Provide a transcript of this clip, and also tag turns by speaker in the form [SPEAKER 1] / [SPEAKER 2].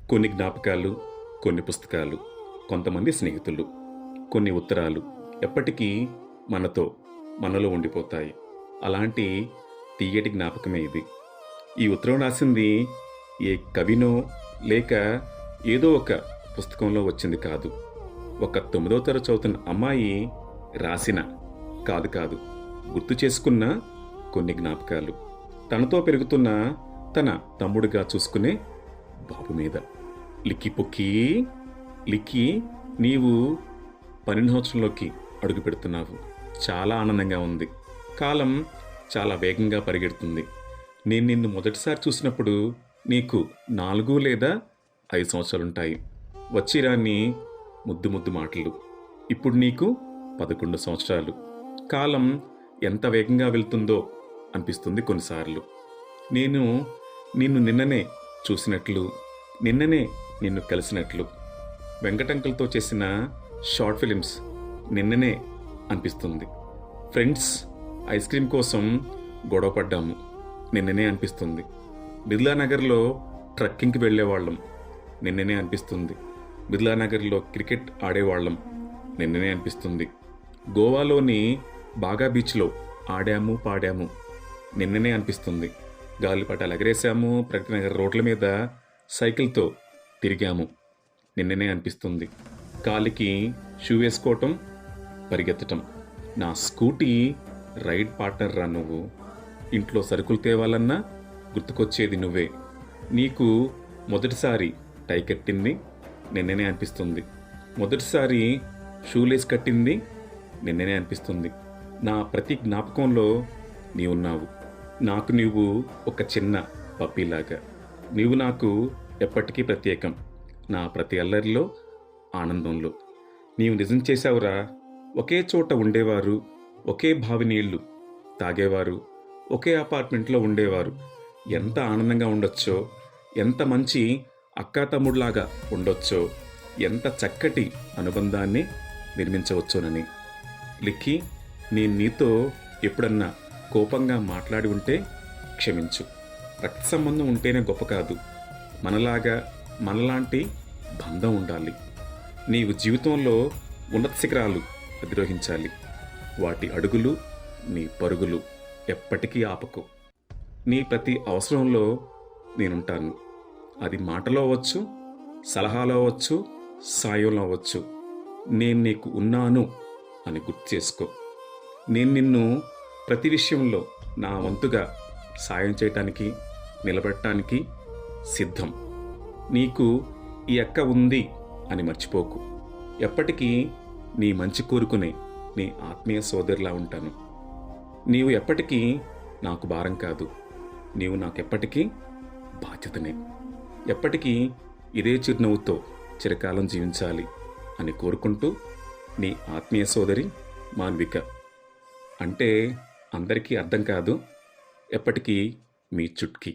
[SPEAKER 1] కొన్ని జ్ఞాపకాలు, కొన్ని పుస్తకాలు, కొంతమంది స్నేహితులు, కొన్ని ఉత్తరాలు ఎప్పటికీ మనతో, మనలో ఉండిపోతాయి. అలాంటి తియ్యటి జ్ఞాపకమే ఇది. ఈ ఉత్తరం రాసింది ఏ కవినో లేక ఏదో ఒక పుస్తకంలో వచ్చింది కాదు. ఒక 9వ తరగతి చదువుతున్న అమ్మాయి రాసిన కాదు గుర్తు చేసుకున్న కొన్ని జ్ఞాపకాలు. తనతో పెరుగుతున్న తన తమ్ముడుగా చూసుకునే బాబు మీద. లిక్కి నీవు 12వ సంవత్సరంలోకి అడుగు పెడుతున్నావు. చాలా ఆనందంగా ఉంది. కాలం చాలా వేగంగా పరిగెడుతుంది. నేను నిన్ను మొదటిసారి చూసినప్పుడు నీకు 4 లేదా 5 సంవత్సరాలుంటాయి. వచ్చిరాన్ని ముద్దు మాటలు. ఇప్పుడు నీకు 11 సంవత్సరాలు. కాలం ఎంత వేగంగా వెళ్తుందో అనిపిస్తుంది కొన్నిసార్లు. నేను నిన్ను నిన్ననే చూసినట్లు, నిన్ననే నిన్ను కలిసినట్లు. వెంకటంకులతో చేసిన షార్ట్ ఫిలిమ్స్ నిన్ననే అనిపిస్తుంది. ఫ్రెండ్స్ ఐస్ క్రీమ్ కోసం గొడవపడ్డాము నిన్ననే అనిపిస్తుంది. బిర్లానగర్లో ట్రక్కింగ్కి వెళ్ళేవాళ్ళం నిన్ననే అనిపిస్తుంది. బిర్లానగర్లో క్రికెట్ ఆడేవాళ్ళం నిన్ననే అనిపిస్తుంది. గోవాలోని బాగా బీచ్లో ఆడాము పాడాము నిన్ననే అనిపిస్తుంది. గాలిపటాలు ఎగరేసాము, ప్రగతి నగర్ రోడ్ల మీద సైకిల్తో తిరిగాము నిన్ననే అనిపిస్తుంది. కాలికి షూ వేసుకోవటం, పరిగెత్తటం. నా స్కూటీ రైడ్ పార్ట్నర్ రా నువ్వు. ఇంట్లో సరుకులు తేవాలన్నా గుర్తుకొచ్చేది నువ్వే. నీకు మొదటిసారి టై కట్టింది నిన్ననే అనిపిస్తుంది. మొదటిసారి షూలేస్ కట్టింది నిన్ననే అనిపిస్తుంది. నా ప్రతి జ్ఞాపకంలో నీవున్నావు. నాకు నీవు ఒక చిన్న పప్పీలాగా. నీవు నాకు ఎప్పటికీ ప్రత్యేకం. నా ప్రతి అల్లరిలో, ఆనందంలో. నీవు నిజం చేశావురా. ఒకే చోట ఉండేవారు, ఒకే బావి నీళ్లు తాగేవారు, ఒకే అపార్ట్మెంట్లో ఉండేవారు. ఎంత ఆనందంగా ఉండొచ్చో, ఎంత మంచి అక్కా తమ్ముడిలాగా ఉండొచ్చో, ఎంత చక్కటి అనుబంధాన్ని నిర్మించవచ్చోనని. లిక్కి, నేను నీతో ఎప్పుడన్నా కోపంగా మాట్లాడి ఉంటే క్షమించు. రక్త సంబంధం ఉంటేనే గొప్ప కాదు, మనలాంటి బంధం ఉండాలి. నీవు జీవితంలో ఉన్నత శిఖరాలు అధిరోహించాలి. వాటి అడుగులు, నీ పరుగులు ఎప్పటికీ ఆపకు. నీ ప్రతి అవసరంలో నేనుంటాను. అది మాటలో అవ్వచ్చు, సలహాలో అవ్వచ్చు, సాయంలో అవ్వచ్చు. నేను నీకు ఉన్నాను అని గుర్తు చేసుకో. నేను నిన్ను ప్రతి విషయంలో నా వంతుగా సాయం చేయటానికి, నిలబెట్టడానికి సిద్ధం. నీకు ఈ అక్క ఉంది అని మర్చిపోకు. ఎప్పటికీ నీ మంచి కోరుకునే నీ ఆత్మీయ సోదరిలా ఉంటాను. నీవు ఎప్పటికీ నాకు భారం కాదు. నీవు నాకెప్పటికీ బాధ్యతనే. ఎప్పటికీ ఇదే చిరునవ్వుతో చిరకాలం జీవించాలి అని కోరుకుంటూ నీ ఆత్మీయ సోదరి మాన్విక. అంటే అందరికీ అర్థం కాదు. ఎప్పటికీ మీ చుట్కీ.